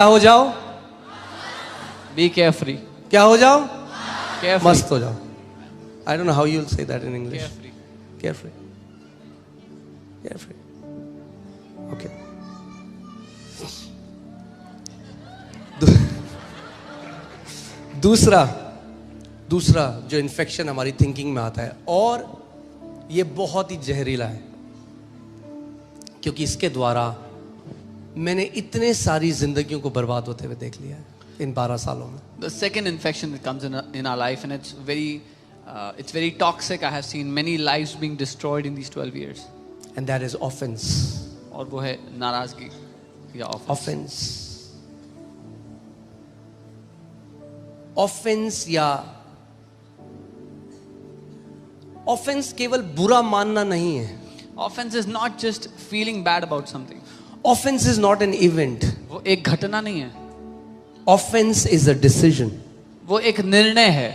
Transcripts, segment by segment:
क्या हो जाओ? Be carefree. क्या हो जाओ? Carefree. मस्त हो जाओ. I don't know how you'll say that in English. Carefree. Carefree. Carefree. Okay. दूसरा जो इन्फेक्शन हमारी थिंकिंग में आता है, और ये बहुत ही जहरीला है, क्योंकि इसके द्वारा मैंने इतने सारी जिंदगियों को बर्बाद होते हुए देख लिया है इन 12 सालों में. The second infection that comes in our life, and it's very toxic. I have seen many lives being destroyed in these 12 years. And that is offense. और वो है नाराजगी या offense. Offense या offense केवल बुरा मानना नहीं है. Offense is not just feeling bad about something. Offense is not an event. वो एक घटना नहीं है. Offense is a decision. वो एक निर्णय है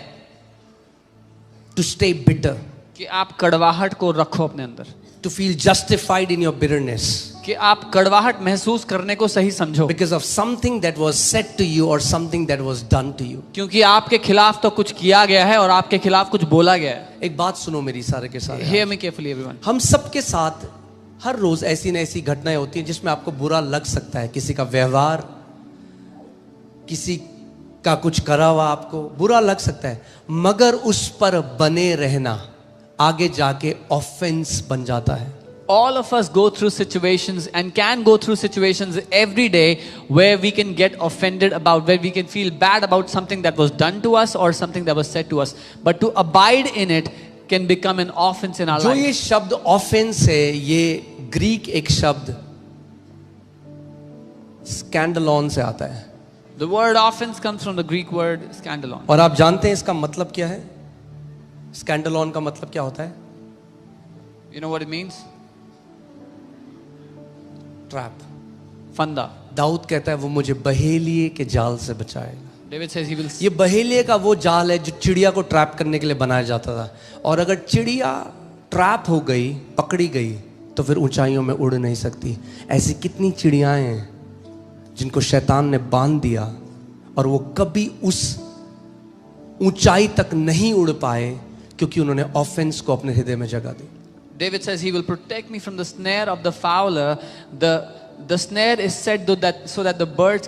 To stay bitter. कि आप कड़वाहट को रखो अपने अंदर. To feel justified in your bitterness. कि आप कड़वाहट महसूस करने को सही समझो. Because of something that was said to you or something that was done to you. क्योंकि आपके खिलाफ तो कुछ किया गया है और आपके खिलाफ कुछ बोला गया है. एक बात सुनो मेरी सारे के सारे. Hear me carefully everyone. हम सबके साथ हर रोज ऐसी न ऐसी घटनाएं होती हैं जिसमें आपको बुरा लग सकता है. किसी का व्यवहार, किसी का कुछ करा हुआ आपको बुरा लग सकता है, मगर उस पर बने रहना आगे जाके ऑफेंस बन जाता है. All of us go through situations and can go through situations every day where we can get offended about, where we can feel bad about something that was done to us or something that was said to us. But to abide in it can become an offense in our जो life. ये शब्द offence है, ये Greek एक शब्द स्कैंडलॉन से आता है. The word offense comes from the Greek word scandalon. और आप जानते हैं इसका मतलब क्या है? स्कैंडलॉन का मतलब क्या होता है? You know what it means? Trap. फंदा. दाऊद कहता है वो मुझे बहेलिए के जाल से बचाएगा. David says he will. ये बहेलिए का वो जाल है जो चिड़िया को ट्रैप करने के लिए बनाया जाता था, और अगर चिड़िया ट्रैप हो गई, पकड़ी गई, तो फिर ऊंचाइयों में उड़ नहीं सकती. ऐसी कितनी चिड़ियाएं हैं जिनको शैतान ने बांध दिया और वो कभी उस ऊंचाई तक नहीं उड़ पाए क्योंकि उन्होंने ऑफेंस को अपने हृदय में जगह दी. David says he will protect me from the snare of the fowler. The snare is set so that the birds can